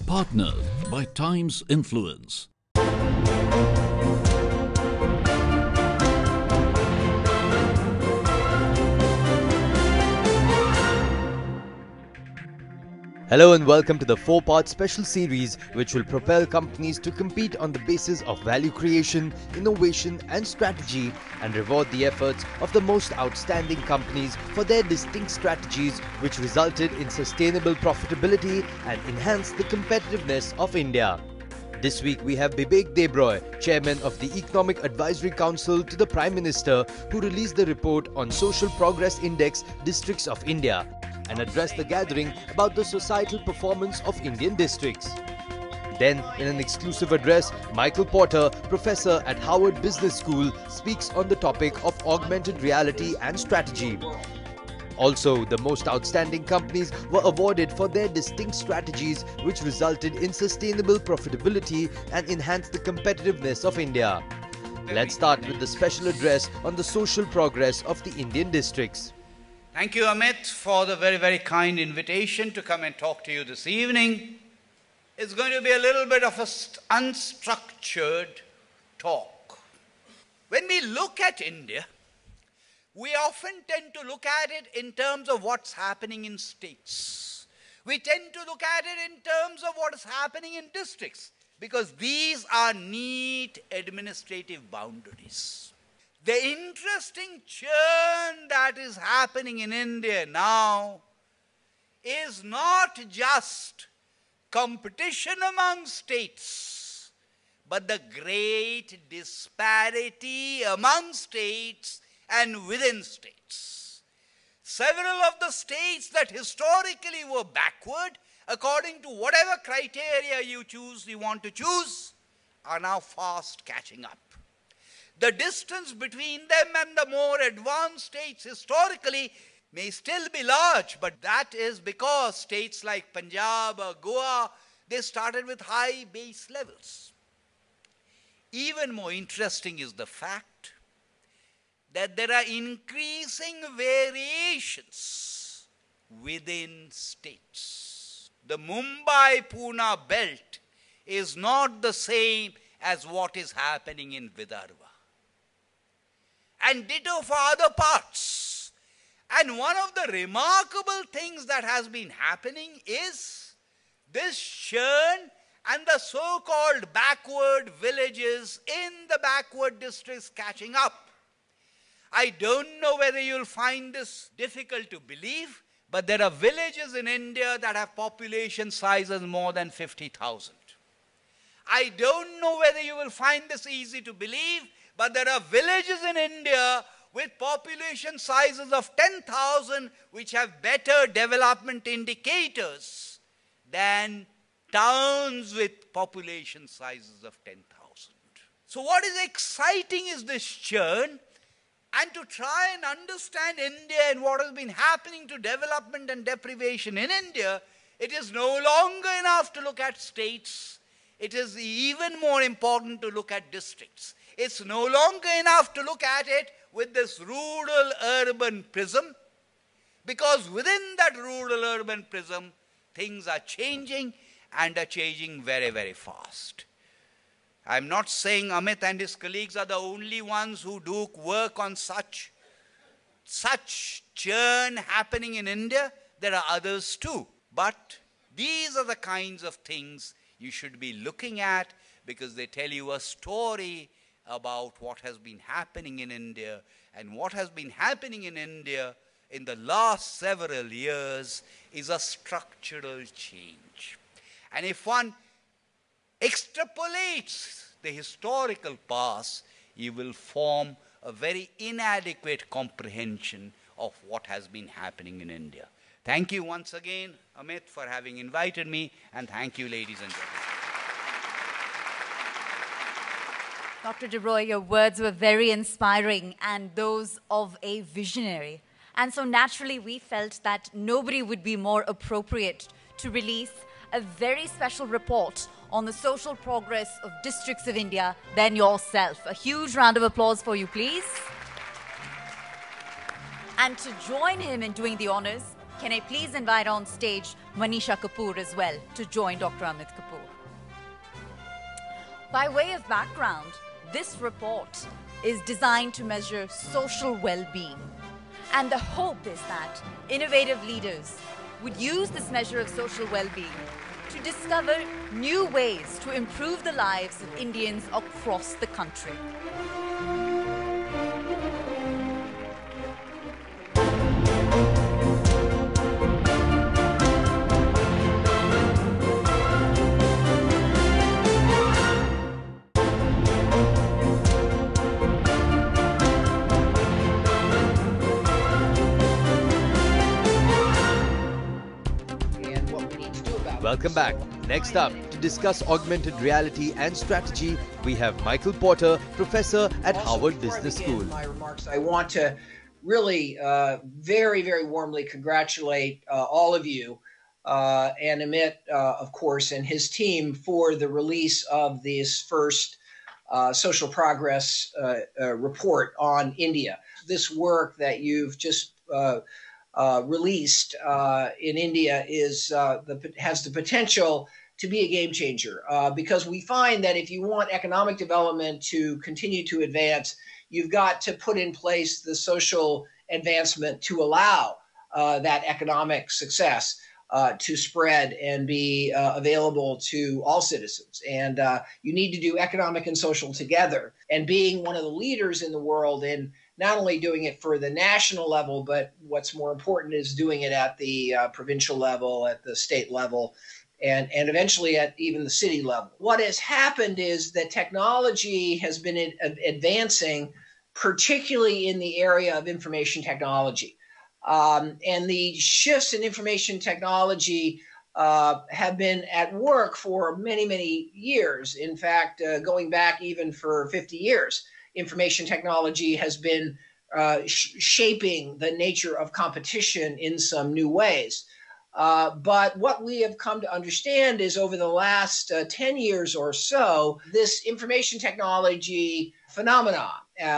Partnered by Times Influence. Hello and welcome to the 4-part special series which will propel companies to compete on the basis of value creation, innovation and strategy, and reward the efforts of the most outstanding companies for their distinct strategies which resulted in sustainable profitability and enhanced the competitiveness of India. This week we have Bibek Debroy, Chairman of the Economic Advisory Council to the Prime Minister, who released the report on Social Progress Index Districts of India and addressed the gathering about the societal performance of Indian districts. Then, in an exclusive address, Michael Porter, professor at Harvard Business School, speaks on the topic of augmented reality and strategy. Also, the most outstanding companies were awarded for their distinct strategies which resulted in sustainable profitability and enhanced the competitiveness of India. Let's start with the special address on the social progress of the Indian districts. Thank you, Amit, for the very, very kind invitation to come and talk to you this evening. It's going to be a little bit of an unstructured talk. When we look at India, we often tend to look at it in terms of what's happening in states. We tend to look at it in terms of what is happening in districts, because these are neat administrative boundaries. The interesting churn that is happening in India now is not just competition among states, but the great disparity among states and within states. Several of the states that historically were backward, according to whatever criteria you want to choose, are now fast catching up. The distance between them and the more advanced states historically may still be large, but that is because states like Punjab or Goa, they started with high base levels. Even more interesting is the fact that there are increasing variations within states. The Mumbai-Pune belt is not the same as what is happening in Vidarbha. And ditto for other parts. And one of the remarkable things that has been happening is this churn and the so-called backward villages in the backward districts catching up. I don't know whether you'll find this difficult to believe, but there are villages in India that have population sizes more than 50,000. I don't know whether you will find this easy to believe, but there are villages in India with population sizes of 10,000 which have better development indicators than towns with population sizes of 10,000. So what is exciting is this churn, and to try and understand India and what has been happening to development and deprivation in India, it is no longer enough to look at states. It is even more important to look at districts. It's no longer enough to look at it with this rural-urban prism, because within that rural-urban prism, things are changing and are changing very, very fast. I'm not saying Amit and his colleagues are the only ones who do work on such churn happening in India. There are others too. But these are the kinds of things you should be looking at, because they tell you a story about what has been happening in India. And what has been happening in India in the last several years is a structural change. And if one extrapolates the historical past, you will form a very inadequate comprehension of what has been happening in India. Thank you once again, Amit, for having invited me, and thank you, ladies and gentlemen. Dr. Debroy, your words were very inspiring and those of a visionary. And so naturally, we felt that nobody would be more appropriate to release a very special report on the social progress of districts of India than yourself. A huge round of applause for you, please. And to join him in doing the honors, Can I please invite on stage Manisha Kapoor as well to join Dr. Amit Kapoor? By way of background, this report is designed to measure social well-being. And the hope is that innovative leaders would use this measure of social well-being to discover new ways to improve the lives of Indians across the country. Welcome back. Next up, to discuss augmented reality and strategy, we have Michael Porter, professor at Harvard Business School. My remarks, I want to really very, very warmly congratulate all of you and Amit, of course, and his team for the release of this first social progress report on India. This work that you've just released in India has the potential to be a game changer because we find that if you want economic development to continue to advance, you've got to put in place the social advancement to allow that economic success to spread and be available to all citizens. And you need to do economic and social together. And being one of the leaders in the world in not only doing it for the national level, but what's more important is doing it at the provincial level, at the state level, and eventually at even the city level. What has happened is that technology has been advancing, particularly in the area of information technology. And the shifts in information technology have been at work for many, many years. In fact, going back even for 50 years. Information technology has been shaping the nature of competition in some new ways. But what we have come to understand is over the last 10 years or so, this information technology phenomenon,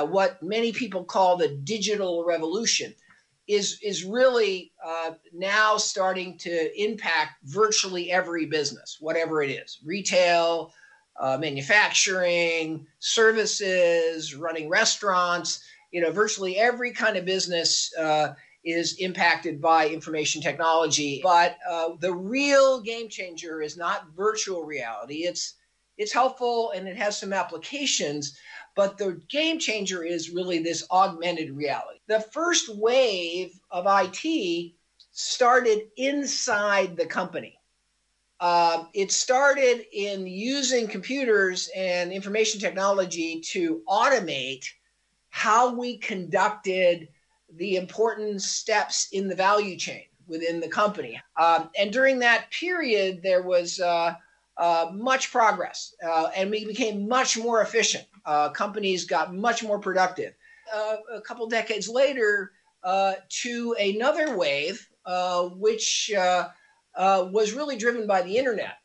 what many people call the digital revolution, is really now starting to impact virtually every business, whatever it is, retail, manufacturing, services, running restaurants, virtually every kind of business is impacted by information technology. But the real game changer is not virtual reality. It's helpful and it has some applications, but the game changer is really this augmented reality. The first wave of IT started inside the company. It started in using computers and information technology to automate how we conducted the important steps in the value chain within the company. And during that period, there was much progress, and we became much more efficient. Companies got much more productive. A couple decades later, to another wave, which was really driven by the internet.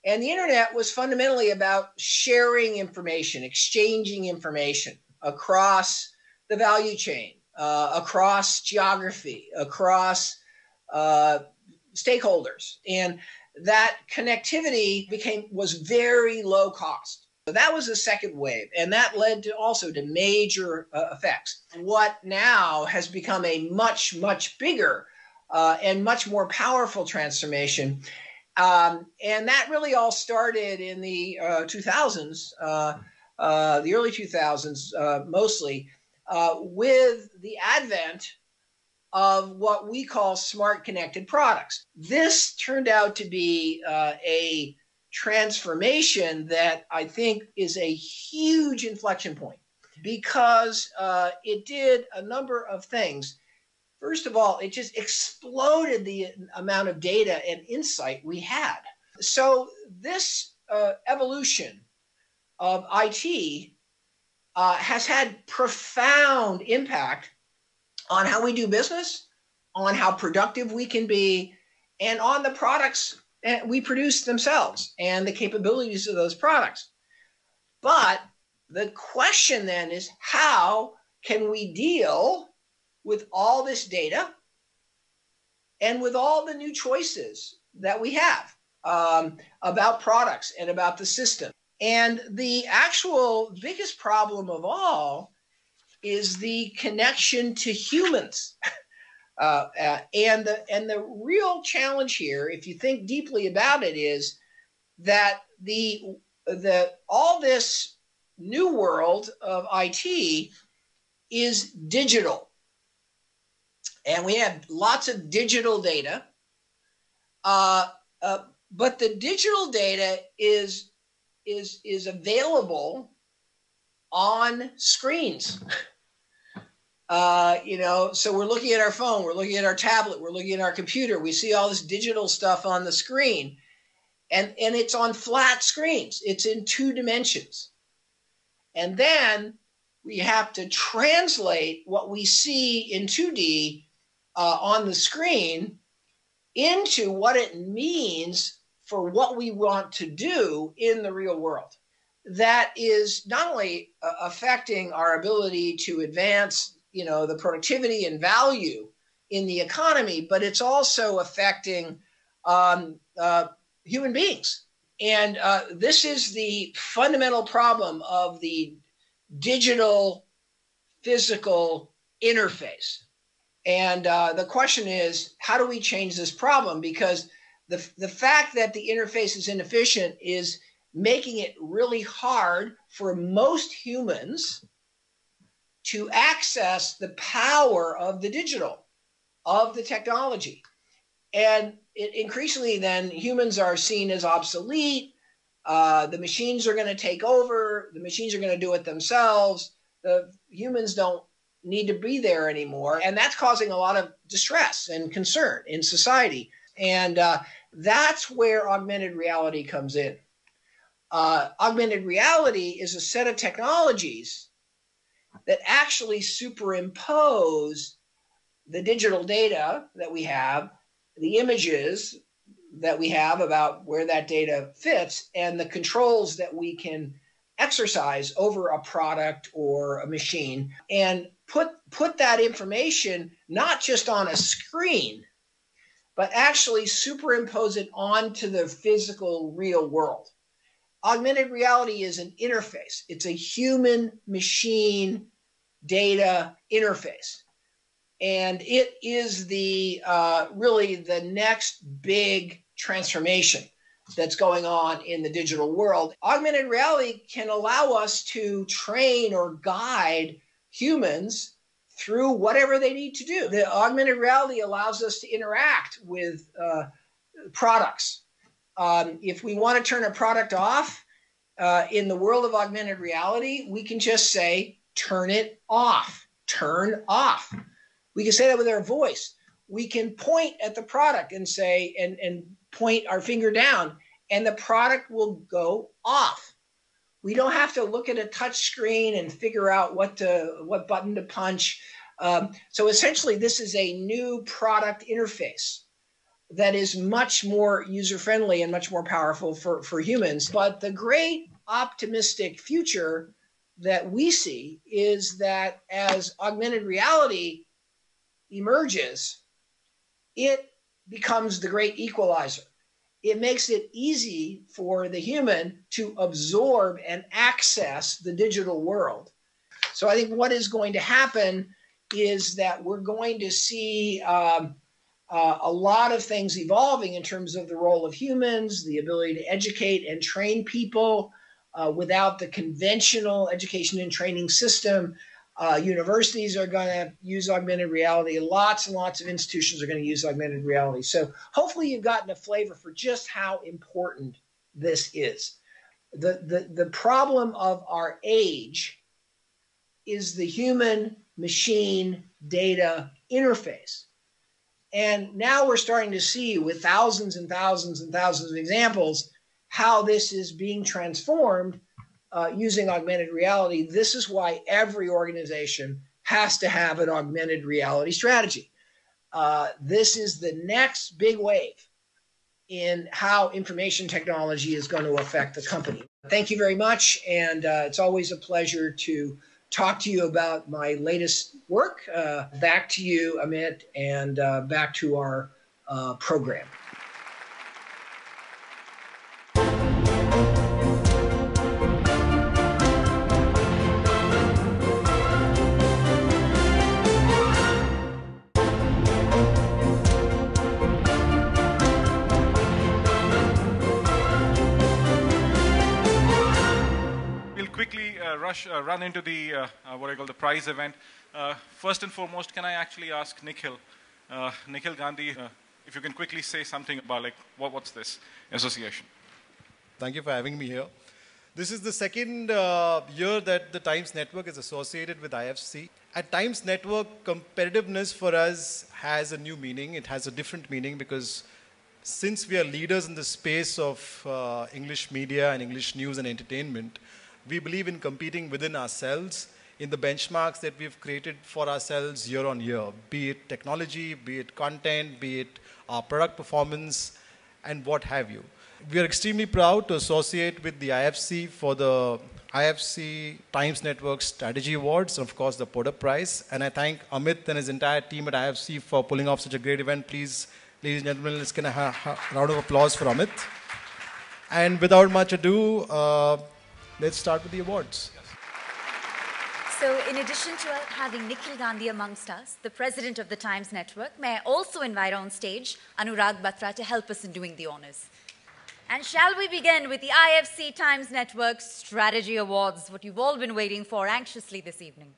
And the internet was fundamentally about sharing information, exchanging information across the value chain, across geography, across stakeholders. And that connectivity was very low cost. So that was the second wave, and that led to also to major effects. What now has become a much, much bigger and much more powerful transformation. And that really all started in the 2000s, the early 2000s mostly, with the advent of what we call smart connected products. This turned out to be a transformation that I think is a huge inflection point because it did a number of things. First of all, it just exploded the amount of data and insight we had. So this evolution of IT has had profound impact on how we do business, on how productive we can be, and on the products we produce themselves and the capabilities of those products. But the question then is, how can we deal with all this data and with all the new choices that we have about products and about the system. And the actual biggest problem of all is the connection to humans. And the real challenge here, if you think deeply about it, is that all this new world of IT is digital, and we have lots of digital data. But the digital data is available on screens. So we're looking at our phone, we're looking at our tablet, we're looking at our computer. We see all this digital stuff on the screen, and it's on flat screens. It's in 2 dimensions. And then we have to translate what we see in 2D on the screen into what it means for what we want to do in the real world. That is not only affecting our ability to advance, the productivity and value in the economy, but it's also affecting human beings. And this is the fundamental problem of the digital physical interface. And the question is, how do we change this problem? Because the fact that the interface is inefficient is making it really hard for most humans to access the power of the digital, of the technology. And increasingly then humans are seen as obsolete. The machines are going to take over. The machines are going to do it themselves. The humans don't need to be there anymore. And that's causing a lot of distress and concern in society. And that's where augmented reality comes in. Augmented reality is a set of technologies that actually superimpose the digital data that we have, the images that we have about where that data fits, and the controls that we can exercise over a product or a machine, and put that information not just on a screen, but actually superimpose it onto the physical real world. Augmented reality is an interface. It's a human-machine data interface. And it is really the next big transformation that's going on in the digital world. Augmented reality can allow us to train or guide humans through whatever they need to do. The augmented reality allows us to interact with products. If we want to turn a product off in the world of augmented reality, we can just say, turn it off, turn off. We can say that with our voice. We can point at the product and say, and point our finger down, and the product will go off. We don't have to look at a touch screen and figure out what button to punch. So essentially, this is a new product interface that is much more user-friendly and much more powerful for humans. But the great optimistic future that we see is that as augmented reality emerges, it becomes the great equalizer. It makes it easy for the human to absorb and access the digital world. So I think what is going to happen is that we're going to see a lot of things evolving in terms of the role of humans, the ability to educate and train people without the conventional education and training system. Universities are going to use augmented reality. Lots and lots of institutions are going to use augmented reality. So hopefully you've gotten a flavor for just how important this is. The problem of our age is the human-machine data interface. And now we're starting to see with thousands and thousands and thousands of examples how this is being transformed using augmented reality. This is why every organization has to have an augmented reality strategy. This is the next big wave in how information technology is going to affect the company. Thank you very much, and it's always a pleasure to talk to you about my latest work. Back to you, Amit, and back to our program. Quickly run into the what I call the prize event. First and foremost, can I actually ask Nikhil Gandhi, if you can quickly say something about like what's this association? Thank you for having me here. This is the second year that the Times Network is associated with IFC. At Times Network, competitiveness for us has a new meaning. It has a different meaning because since we are leaders in the space of English media and English news and entertainment, we believe in competing within ourselves in the benchmarks that we've created for ourselves year on year, be it technology, be it content, be it our product performance, and what have you. We are extremely proud to associate with the IFC for the IFC Times Network Strategy Awards, and of course the Porter Prize. And I thank Amit and his entire team at IFC for pulling off such a great event. Please, ladies and gentlemen, let's get a round of applause for Amit. And without much ado, let's start with the awards. So in addition to having Nikhil Gandhi amongst us, the president of the Times Network, may I also invite on stage Anurag Batra to help us in doing the honors. And shall we begin with the IFC Times Network Strategy Awards, what you've all been waiting for anxiously this evening.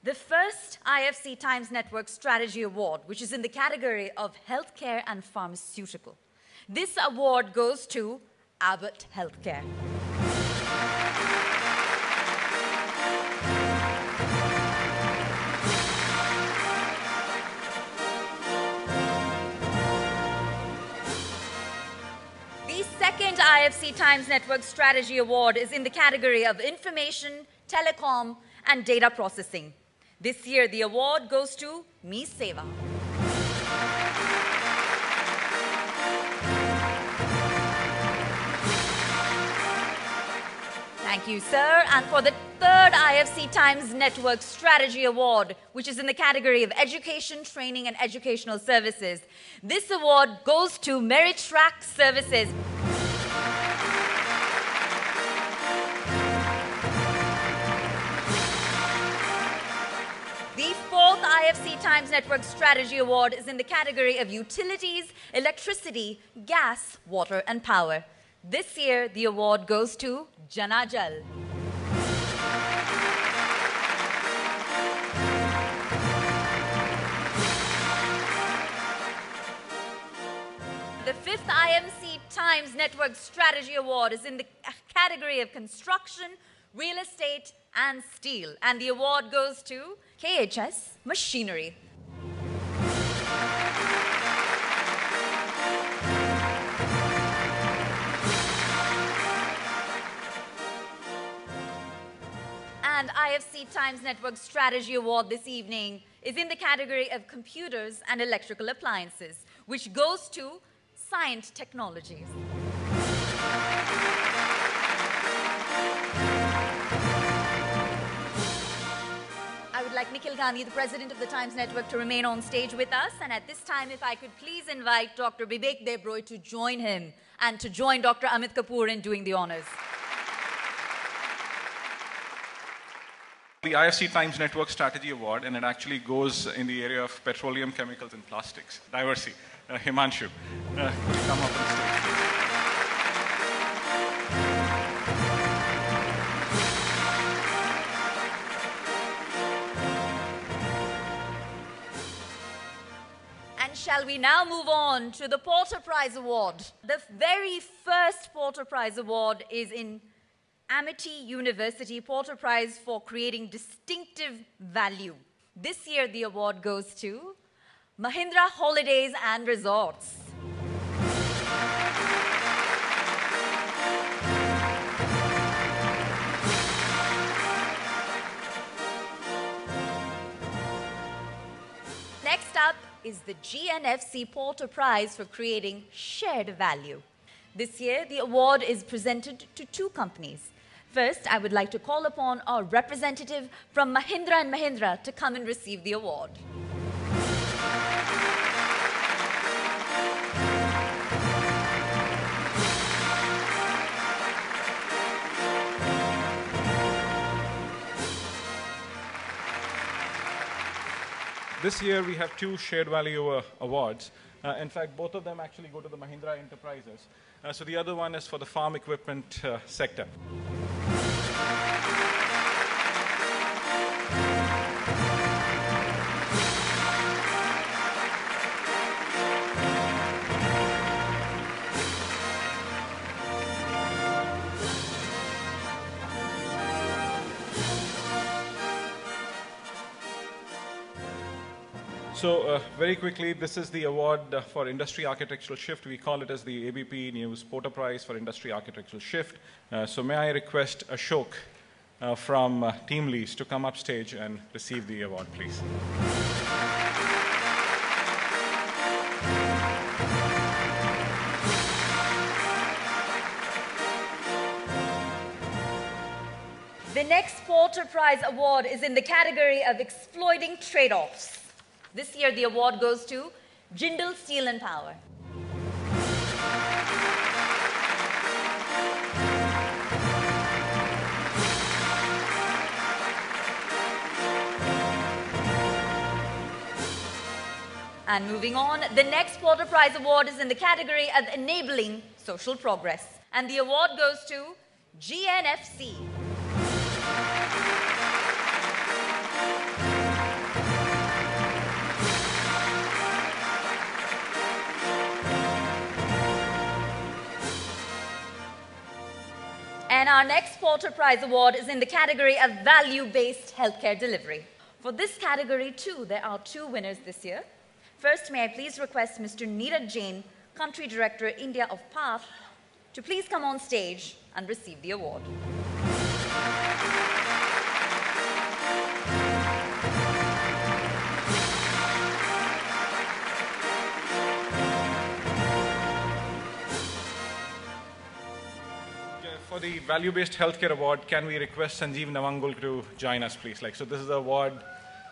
The first IFC Times Network Strategy Award, which is in the category of healthcare and pharmaceutical. This award goes to Abbott Healthcare. The second IFC Times Network Strategy Award is in the category of information, telecom, and data processing. This year, the award goes to Me Seva. Thank you, sir. And for the third IFC Times Network Strategy Award, which is in the category of education, training, and educational services, this award goes to Merit Track Services. The fourth IFC Times Network Strategy Award is in the category of utilities, electricity, gas, water, and power. This year, the award goes to Jana Jal. The fifth IMC Times Network Strategy Award is in the category of construction, real estate, and steel. And the award goes to KHS Machinery. And IFC Times Network Strategy Award this evening is in the category of computers and electrical appliances, which goes to Scient Technologies. I would like Nikhil Gandhi, the president of the Times Network, to remain on stage with us. And at this time, if I could please invite Dr. Bibek Debroy to join him and to join Dr. Amit Kapoor in doing the honors. The IFC Times Network Strategy Award, and it actually goes in the area of petroleum, chemicals, and plastics. Diversity. Himanshu, could you come up on stage, please? And shall we now move on to the Porter Prize Award? The very first Porter Prize Award is in Amity University Porter Prize for creating distinctive value. This year, the award goes to Mahindra Holidays and Resorts. Next up is the GNFC Porter Prize for creating shared value. This year, the award is presented to two companies. First, I would like to call upon our representative from Mahindra & Mahindra to come and receive the award. this year we have two shared value awards. In fact, both of them actually go to the Mahindra Enterprises. So the other one is for the farm equipment sector. So very quickly, this is the award for Industry Architectural Shift. We call it as the ABP News Porter Prize for Industry Architectural Shift. So may I request Ashok from Team Lease to come up stage and receive the award, please. The next Porter Prize award is in the category of exploiting trade-offs. This year, the award goes to Jindal Steel and Power. And moving on, the next Porter Prize award is in the category of enabling social progress. And the award goes to GNFC. And our next Porter Prize award is in the category of value-based healthcare delivery. For this category too, there are two winners this year. First, may I please request Mr. Neeraj Jain, Country Director, India of PATH, to please come on stage and receive the award. For the value-based healthcare award, can we request Sanjeev Navangul to join us, please? So this is the award,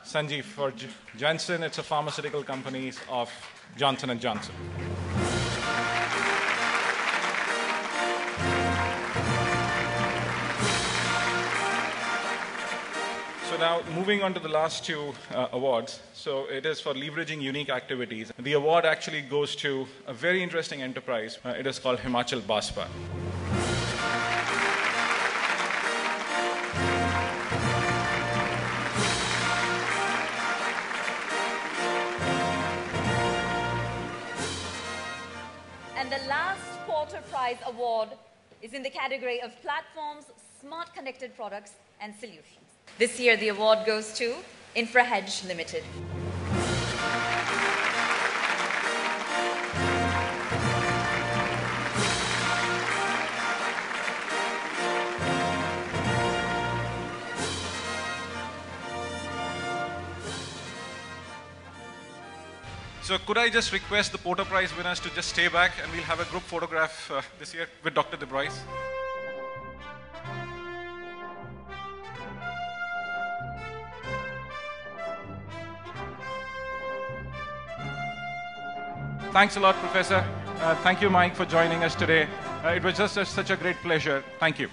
Sanjeev, for Janssen. It's a pharmaceutical company of Johnson & Johnson. So now, moving on to the last two awards. So it is for leveraging unique activities. The award actually goes to a very interesting enterprise. It is called Himachal Baspa. And the last Porter Prize award is in the category of platforms, smart connected products and solutions. This year the award goes to InfraHedge Limited. So could I just request the Porter Prize winners to just stay back, and we'll have a group photograph this year with Dr. De Brois. Thanks a lot, Professor. Thank you, Mike, for joining us today. It was just such a great pleasure. Thank you.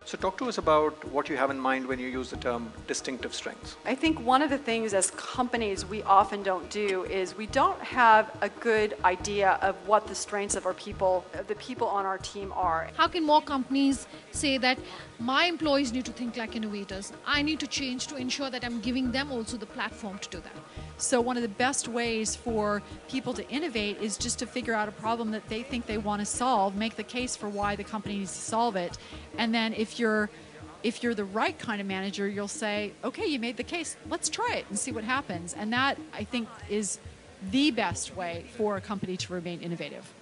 So talk to us about what you have in mind when you use the term distinctive strengths. I think one of the things as companies we often don't do is we don't have a good idea of what the strengths of our people, the people on our team are. How can more companies say that my employees need to think like innovators? I need to change to ensure that I'm giving them also the platform to do that. So one of the best ways for people to innovate is just to figure out a problem that they think they want to solve, make the case for why the company needs to solve it, and then if you're the right kind of manager, you'll say, okay, you made the case, let's try it and see what happens. And that, I think, is the best way for a company to remain innovative.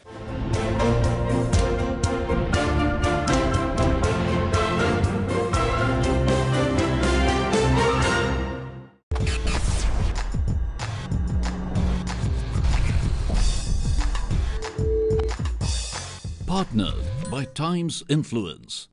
Partnered by Times Influence.